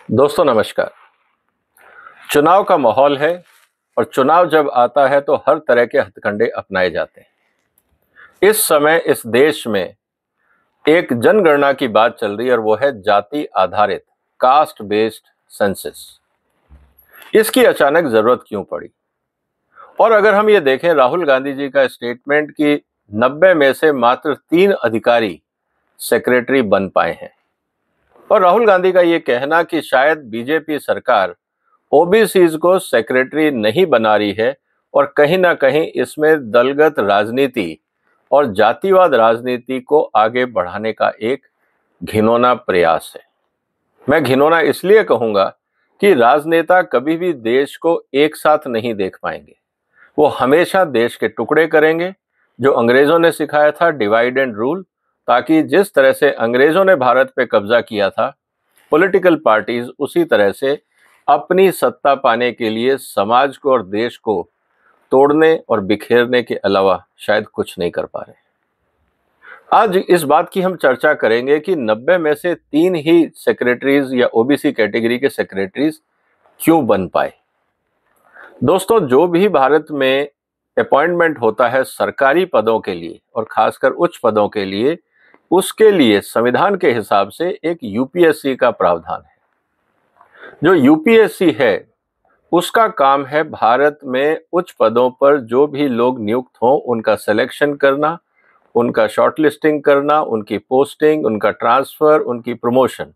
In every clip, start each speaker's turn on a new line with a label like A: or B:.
A: दोस्तों नमस्कार। चुनाव का माहौल है और चुनाव जब आता है तो हर तरह के हथकंडे अपनाए जाते हैं। इस समय इस देश में एक जनगणना की बात चल रही है और वो है जाति आधारित कास्ट बेस्ड सेंसस। इसकी अचानक जरूरत क्यों पड़ी? और अगर हम ये देखें राहुल गांधी जी का स्टेटमेंट कि 90 में से मात्र 3 अधिकारी सेक्रेटरी बन पाए हैं और राहुल गांधी का ये कहना कि शायद बीजेपी सरकार ओबीसीज को सेक्रेटरी नहीं बना रही है और कहीं ना कहीं इसमें दलगत राजनीति और जातिवाद राजनीति को आगे बढ़ाने का एक घिनौना प्रयास है। मैं घिनौना इसलिए कहूंगा कि राजनेता कभी भी देश को एक साथ नहीं देख पाएंगे। वो हमेशा देश के टुकड़े करेंगे, जो अंग्रेजों ने सिखाया था डिवाइड एंड रूल, ताकि जिस तरह से अंग्रेजों ने भारत पे कब्जा किया था, पॉलिटिकल पार्टीज उसी तरह से अपनी सत्ता पाने के लिए समाज को और देश को तोड़ने और बिखेरने के अलावा शायद कुछ नहीं कर पा रहे। आज इस बात की हम चर्चा करेंगे कि 90 में से 3 ही सेक्रेटरीज या ओबीसी कैटेगरी के सेक्रेटरीज क्यों बन पाए। दोस्तों, जो भी भारत में अपॉइंटमेंट होता है सरकारी पदों के लिए और खासकर उच्च पदों के लिए, उसके लिए संविधान के हिसाब से एक यूपीएससी का प्रावधान है। जो यूपीएससी है उसका काम है भारत में उच्च पदों पर जो भी लोग नियुक्त हों उनका सिलेक्शन करना, उनका शॉर्टलिस्टिंग करना, उनकी पोस्टिंग, उनका ट्रांसफर, उनकी प्रमोशन,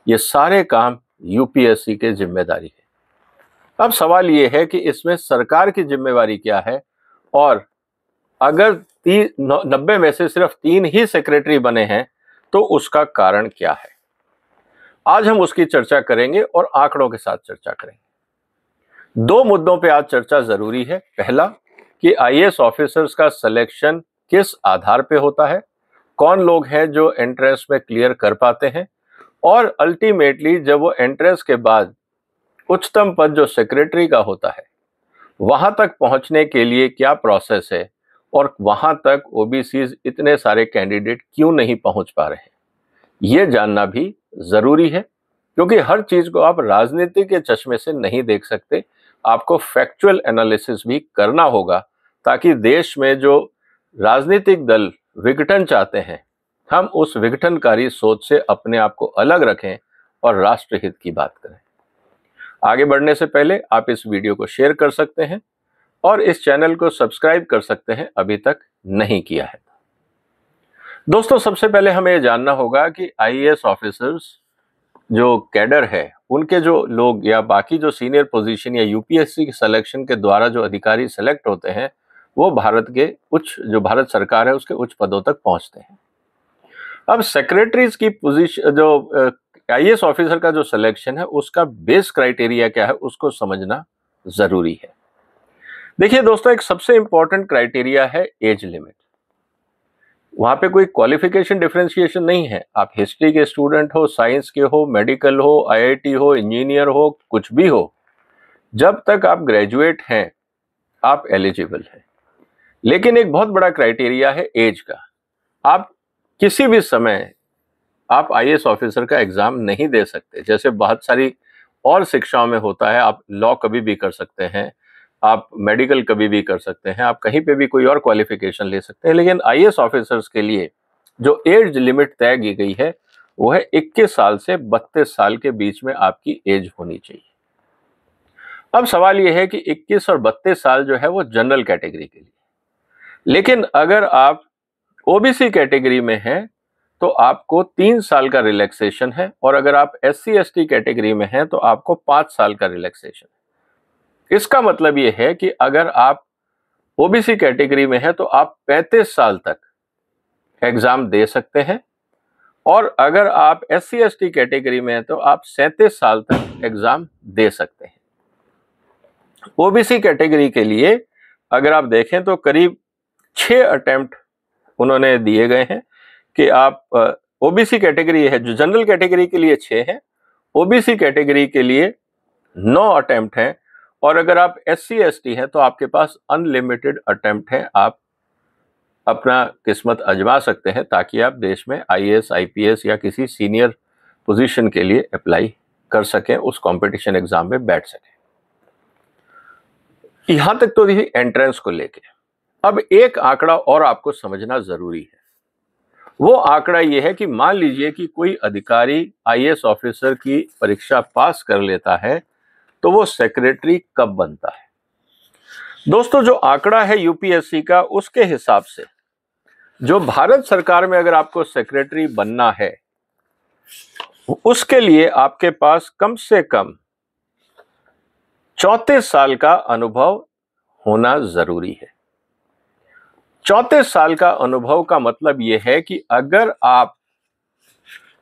A: ये सारे काम यूपीएससी के जिम्मेदारी है। अब सवाल ये है कि इसमें सरकार की जिम्मेवारी क्या है और अगर 90 में से सिर्फ 3 ही सेक्रेटरी बने हैं तो उसका कारण क्या है। आज हम उसकी चर्चा करेंगे और आंकड़ों के साथ चर्चा करेंगे। 2 मुद्दों पे आज चर्चा जरूरी है। पहला कि आईएएस ऑफिसर्स का सिलेक्शन किस आधार पे होता है, कौन लोग हैं जो एंट्रेंस में क्लियर कर पाते हैं, और अल्टीमेटली जब वो एंट्रेंस के बाद उच्चतम पद जो सेक्रेटरी का होता है वहां तक पहुंचने के लिए क्या प्रोसेस है और वहां तक ओबीसीज इतने सारे कैंडिडेट क्यों नहीं पहुंच पा रहे हैं, ये जानना भी जरूरी है। क्योंकि हर चीज को आप राजनीति के चश्मे से नहीं देख सकते, आपको फैक्चुअल एनालिसिस भी करना होगा ताकि देश में जो राजनीतिक दल विघटन चाहते हैं हम उस विघटनकारी सोच से अपने आप को अलग रखें और राष्ट्रहित की बात करें। आगे बढ़ने से पहले आप इस वीडियो को शेयर कर सकते हैं और इस चैनल को सब्सक्राइब कर सकते हैं अभी तक नहीं किया है। दोस्तों, सबसे पहले हमें यह जानना होगा कि आईएएस ऑफिसर्स जो कैडर है, उनके जो लोग या बाकी जो सीनियर पोजीशन या यूपीएससी सिलेक्शन के द्वारा जो अधिकारी सेलेक्ट होते हैं वो भारत के जो भारत सरकार है उसके उच्च पदों तक पहुंचते हैं। अब सेक्रेटरीज की पोजीशन, जो आईएएस ऑफिसर का जो सिलेक्शन है उसका बेस क्राइटेरिया क्या है उसको समझना जरूरी है। देखिए दोस्तों, एक सबसे इंपॉर्टेंट क्राइटेरिया है एज लिमिट। वहां पे कोई क्वालिफिकेशन डिफरेंशिएशन नहीं है। आप हिस्ट्री के स्टूडेंट हो, साइंस के हो, मेडिकल हो, आईआईटी हो, इंजीनियर हो, कुछ भी हो, जब तक आप ग्रेजुएट हैं आप एलिजिबल हैं। लेकिन एक बहुत बड़ा क्राइटेरिया है एज का। आप किसी भी समय आप आईएएस ऑफिसर का एग्जाम नहीं दे सकते। जैसे बहुत सारी और शिक्षाओं में होता है, आप लॉ कभी भी कर सकते हैं, आप मेडिकल कभी भी कर सकते हैं, आप कहीं पे भी कोई और क्वालिफिकेशन ले सकते हैं, लेकिन आईएएस ऑफिसर्स के लिए जो एज लिमिट तय की गई है वो है 21 साल से 32 साल के बीच में आपकी एज होनी चाहिए। अब सवाल ये है कि 21 और 32 साल जो है वो जनरल कैटेगरी के लिए, लेकिन अगर आप ओबीसी कैटेगरी में हैं तो आपको 3 साल का रिलैक्सेशन है, और अगर आप एससी एसटी कैटेगरी में हैं तो आपको 5 साल का रिलैक्सेशन है। इसका मतलब ये है कि अगर आप ओबीसी कैटेगरी में हैं तो आप 35 साल तक एग्जाम दे सकते हैं, और अगर आप एससी एसटी कैटेगरी में हैं तो आप 37 साल तक एग्जाम दे सकते हैं। ओबीसी कैटेगरी के लिए अगर आप देखें तो करीब 6 अटेम्प्ट उन्होंने दिए गए हैं कि आप ओबीसी कैटेगरी है जो जनरल कैटेगरी के लिए 6 है, ओबीसी कैटेगरी के लिए 9 अटेम्प्ट हैं, और अगर आप एससी एसटी हैं तो आपके पास अनलिमिटेड अटेम्प्ट हैं। आप अपना किस्मत आजमा सकते हैं ताकि आप देश में आईएएस आईपीएस या किसी सीनियर पोजीशन के लिए अप्लाई कर सकें, उस कंपटीशन एग्जाम में बैठ सकें। यहां तक तो देखिए एंट्रेंस को लेके। अब एक आंकड़ा और आपको समझना जरूरी है। वो आंकड़ा ये है कि मान लीजिए कि कोई अधिकारी आईएएस ऑफिसर की परीक्षा पास कर लेता है तो वो सेक्रेटरी कब बनता है। दोस्तों, जो आंकड़ा है यूपीएससी का, उसके हिसाब से जो भारत सरकार में अगर आपको सेक्रेटरी बनना है, उसके लिए आपके पास कम से कम 34 साल का अनुभव होना जरूरी है। 34 साल का अनुभव का मतलब यह है कि अगर आप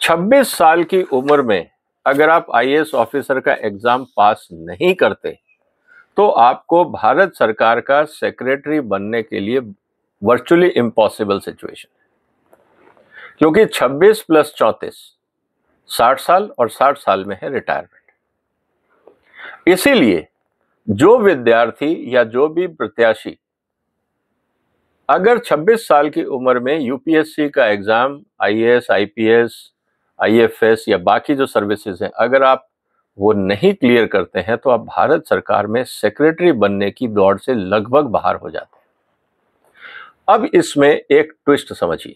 A: 26 साल की उम्र में अगर आप आईएएस ऑफिसर का एग्जाम पास नहीं करते तो आपको भारत सरकार का सेक्रेटरी बनने के लिए वर्चुअली इम्पॉसिबल सिचुएशन है, क्योंकि 26 + 34 60 साल और 60 साल में है रिटायरमेंट। इसीलिए जो विद्यार्थी या जो भी प्रत्याशी अगर 26 साल की उम्र में यूपीएससी का एग्जाम, आईएएस, आईपीएस, आईएफएस या बाकी जो सर्विसेज हैं, अगर आप वो नहीं क्लियर करते हैं तो आप भारत सरकार में सेक्रेटरी बनने की दौड़ से लगभग बाहर हो जाते हैं। अब इसमें एक ट्विस्ट समझिए।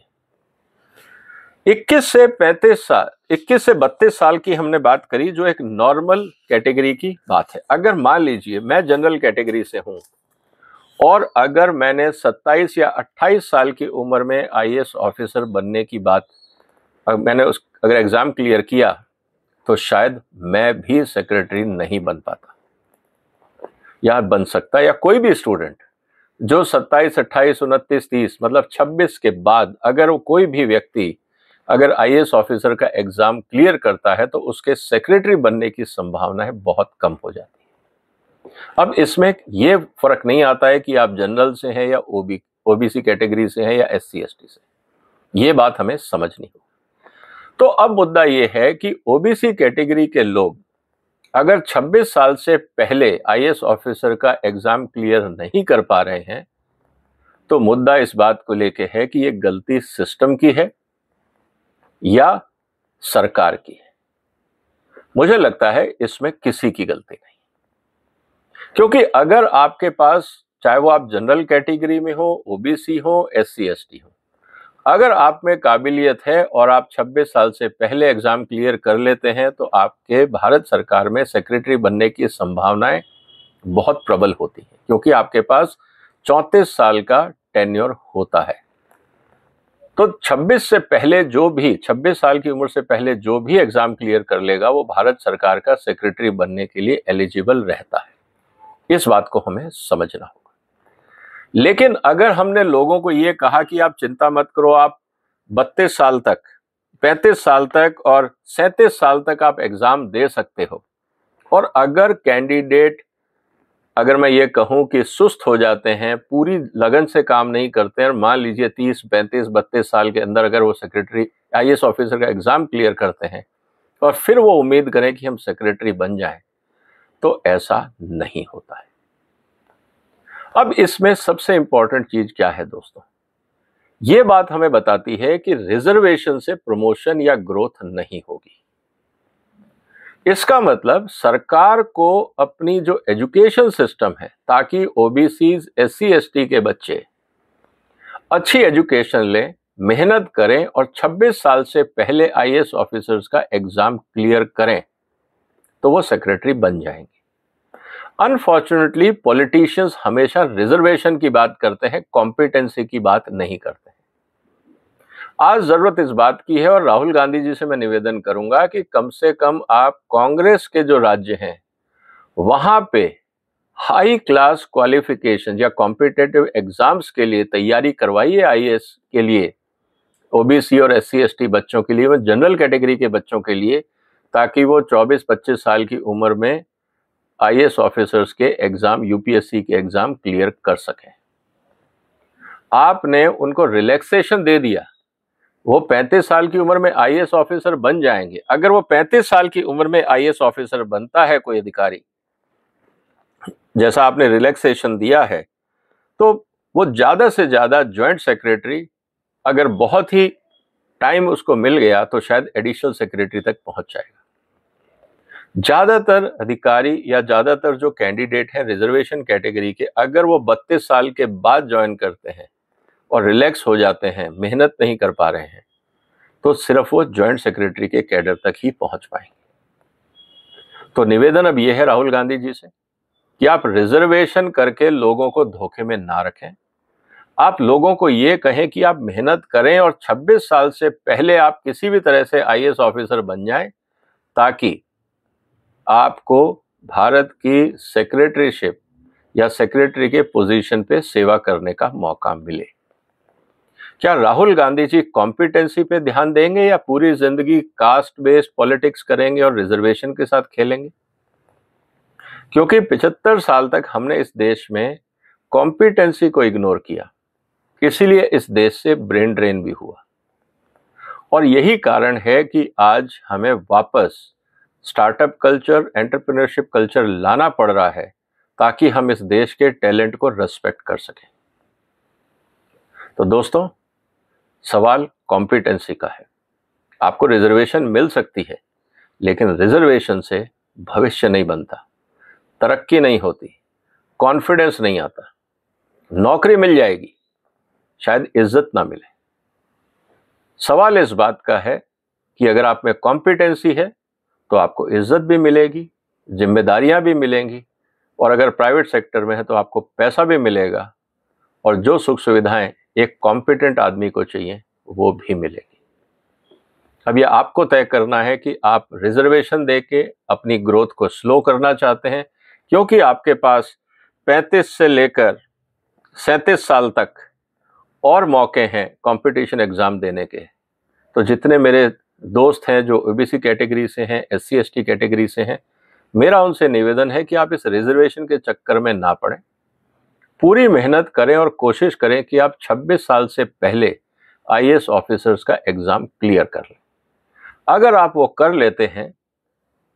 A: 21 से 32 साल की हमने बात करी, जो एक नॉर्मल कैटेगरी की बात है। अगर मान लीजिए मैं जनरल कैटेगरी से हूं और अगर मैंने 27 या 28 साल की उम्र में आईएएस ऑफिसर बनने की बात, मैंने अगर एग्जाम क्लियर किया तो शायद मैं भी सेक्रेटरी नहीं बन पाता, या बन सकता, या कोई भी स्टूडेंट जो 27, 28, 29, 30 मतलब 26 के बाद अगर वो कोई भी व्यक्ति अगर आईएएस ऑफिसर का एग्जाम क्लियर करता है तो उसके सेक्रेटरी बनने की संभावना बहुत कम हो जाती है। अब इसमें ये फर्क नहीं आता है कि आप जनरल से हैं या ओबीसी कैटेगरी से हैं या एससी एसटी से, ये बात हमें समझनी हो। तो अब मुद्दा ये है कि ओबीसी कैटेगरी के लोग अगर 26 साल से पहले आईएएस ऑफिसर का एग्जाम क्लियर नहीं कर पा रहे हैं तो मुद्दा इस बात को लेके है कि ये गलती सिस्टम की है या सरकार की है। मुझे लगता है इसमें किसी की गलती नहीं, क्योंकि अगर आपके पास, चाहे वो आप जनरल कैटेगरी में हो, ओबीसी हो, एससी एसटी हो, अगर आप में काबिलियत है और आप 26 साल से पहले एग्जाम क्लियर कर लेते हैं तो आपके भारत सरकार में सेक्रेटरी बनने की संभावनाएं बहुत प्रबल होती हैं, क्योंकि आपके पास 34 साल का टेन्योर होता है। तो 26 साल की उम्र से पहले जो भी एग्जाम क्लियर कर लेगा वो भारत सरकार का सेक्रेटरी बनने के लिए एलिजिबल रहता है। इस बात को हमें समझना होगा। लेकिन अगर हमने लोगों को ये कहा कि आप चिंता मत करो, आप 32 साल तक, 35 साल तक और 37 साल तक आप एग्जाम दे सकते हो, और अगर कैंडिडेट, अगर मैं ये कहूं कि सुस्त हो जाते हैं, पूरी लगन से काम नहीं करते हैं, और मान लीजिए 30, 35, 32 साल के अंदर अगर वो सेक्रेटरी आईएएस ऑफिसर का एग्जाम क्लियर करते हैं और फिर वो उम्मीद करें कि हम सेक्रेटरी बन जाएं, तो ऐसा नहीं होता है। अब इसमें सबसे इंपॉर्टेंट चीज क्या है दोस्तों, ये बात हमें बताती है कि रिजर्वेशन से प्रमोशन या ग्रोथ नहीं होगी। इसका मतलब सरकार को अपनी जो एजुकेशन सिस्टम है, ताकि ओबीसी, एससी एसटी के बच्चे अच्छी एजुकेशन लें, मेहनत करें और 26 साल से पहले आईएएस ऑफिसर्स का एग्जाम क्लियर करें, तो वो सेक्रेटरी बन जाएंगे। अनफॉर्चुनेटली पॉलिटिशियंस हमेशा रिजर्वेशन की बात करते हैं, कॉम्पिटेंसी की बात नहीं करते हैं। आज जरूरत इस बात की है, और राहुल गांधी जी से मैं निवेदन करूंगा कि कम से कम आप कांग्रेस के जो राज्य हैं वहां पे हाई क्लास क्वालिफिकेशन या कॉम्पिटिटिव एग्जाम्स के लिए तैयारी करवाइए आईएएस के लिए, ओबीसी और एससी एसटी बच्चों के लिए, जनरल कैटेगरी के बच्चों के लिए, ताकि वो 24-25 साल की उम्र में आईएएस ऑफिसर्स के एग्जाम, यूपीएससी के एग्जाम क्लियर कर सकें। आपने उनको रिलैक्सेशन दे दिया, वो 35 साल की उम्र में आईएएस ऑफिसर बन जाएंगे। अगर वो 35 साल की उम्र में आईएएस ऑफिसर बनता है कोई अधिकारी, जैसा आपने रिलैक्सेशन दिया है, तो वो ज्यादा से ज्यादा ज्वाइंट सेक्रेटरी, अगर बहुत ही टाइम उसको मिल गया तो शायद एडिशनल सेक्रेटरी तक पहुंच जाएगा। ज्यादातर अधिकारी या ज्यादातर जो कैंडिडेट हैं रिजर्वेशन कैटेगरी के, अगर वो 32 साल के बाद ज्वाइन करते हैं और रिलैक्स हो जाते हैं, मेहनत नहीं कर पा रहे हैं, तो सिर्फ वो ज्वाइंट सेक्रेटरी के कैडर तक ही पहुंच पाएंगे। तो निवेदन अब यह है राहुल गांधी जी से कि आप रिजर्वेशन करके लोगों को धोखे में ना रखें। आप लोगों को ये कहें कि आप मेहनत करें और 26 साल से पहले आप किसी भी तरह से आईएएस ऑफिसर बन जाएं, ताकि आपको भारत की सेक्रेटरीशिप या सेक्रेटरी के पोजीशन पे सेवा करने का मौका मिले। क्या राहुल गांधी जी कॉम्पिटेंसी पे ध्यान देंगे या पूरी जिंदगी कास्ट बेस्ड पॉलिटिक्स करेंगे और रिजर्वेशन के साथ खेलेंगे? क्योंकि 75 साल तक हमने इस देश में कॉम्पिटेंसी को इग्नोर किया, इसीलिए इस देश से ब्रेन ड्रेन भी हुआ। और यही कारण है कि आज हमें वापस स्टार्टअप कल्चर, एंटरप्रेन्योरशिप कल्चर लाना पड़ रहा है, ताकि हम इस देश के टैलेंट को रेस्पेक्ट कर सकें। तो दोस्तों, सवाल कॉम्पिटेंसी का है। आपको रिजर्वेशन मिल सकती है, लेकिन रिजर्वेशन से भविष्य नहीं बनता, तरक्की नहीं होती, कॉन्फिडेंस नहीं आता। नौकरी मिल जाएगी, शायद इज्जत ना मिले। सवाल इस बात का है कि अगर आप में कॉम्पिटेंसी है तो आपको इज्जत भी मिलेगी, जिम्मेदारियां भी मिलेंगी, और अगर प्राइवेट सेक्टर में है तो आपको पैसा भी मिलेगा, और जो सुख सुविधाएं एक कॉम्पिटेंट आदमी को चाहिए वो भी मिलेगी। अब यह आपको तय करना है कि आप रिजर्वेशन देके अपनी ग्रोथ को स्लो करना चाहते हैं, क्योंकि आपके पास 35 से लेकर 37 साल तक और मौके हैं कंपटीशन एग्जाम देने के। तो जितने मेरे दोस्त हैं जो ओबीसी कैटेगरी से हैं, एससी एसटी कैटेगरी से हैं, मेरा उनसे निवेदन है कि आप इस रिजर्वेशन के चक्कर में ना पड़ें, पूरी मेहनत करें और कोशिश करें कि आप 26 साल से पहले आईएएस ऑफिसर्स का एग्जाम क्लियर कर लें। अगर आप वो कर लेते हैं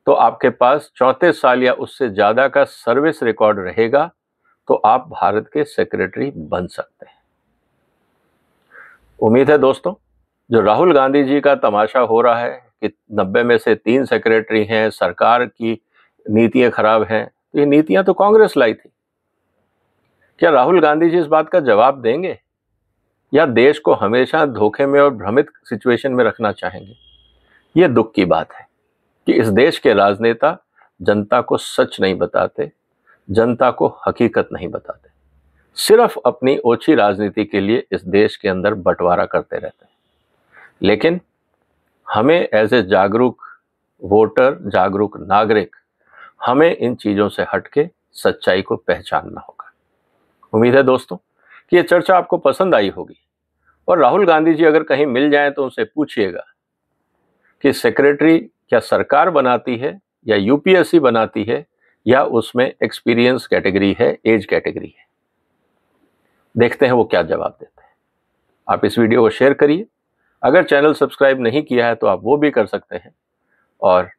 A: तो आपके पास 34 साल या उससे ज़्यादा का सर्विस रिकॉर्ड रहेगा, तो आप भारत के सेक्रेटरी बन सकते हैं। उम्मीद है दोस्तों, जो राहुल गांधी जी का तमाशा हो रहा है कि 90 में से 3 सेक्रेटरी हैं, सरकार की नीतियां खराब हैं, तो ये नीतियां तो कांग्रेस लाई थी। क्या राहुल गांधी जी इस बात का जवाब देंगे, या देश को हमेशा धोखे में और भ्रमित सिचुएशन में रखना चाहेंगे? ये दुख की बात है कि इस देश के राजनेता जनता को सच नहीं बताते, जनता को हकीकत नहीं बताते, सिर्फ अपनी ओछी राजनीति के लिए इस देश के अंदर बंटवारा करते रहते हैं। लेकिन हमें एज ए जागरूक वोटर, जागरूक नागरिक, हमें इन चीज़ों से हटके सच्चाई को पहचानना होगा। उम्मीद है दोस्तों कि ये चर्चा आपको पसंद आई होगी, और राहुल गांधी जी अगर कहीं मिल जाएं तो उनसे पूछिएगा कि सेक्रेटरी क्या सरकार बनाती है या यूपीएससी बनाती है, या उसमें एक्सपीरियंस कैटेगरी है, एज कैटेगरी है। देखते हैं वो क्या जवाब देते हैं। आप इस वीडियो को शेयर करिए। अगर चैनल सब्सक्राइब नहीं किया है तो आप वो भी कर सकते हैं, और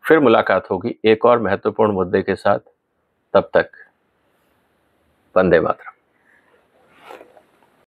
A: फिर मुलाकात होगी एक और महत्वपूर्ण मुद्दे के साथ। तब तक वंदे मातरम।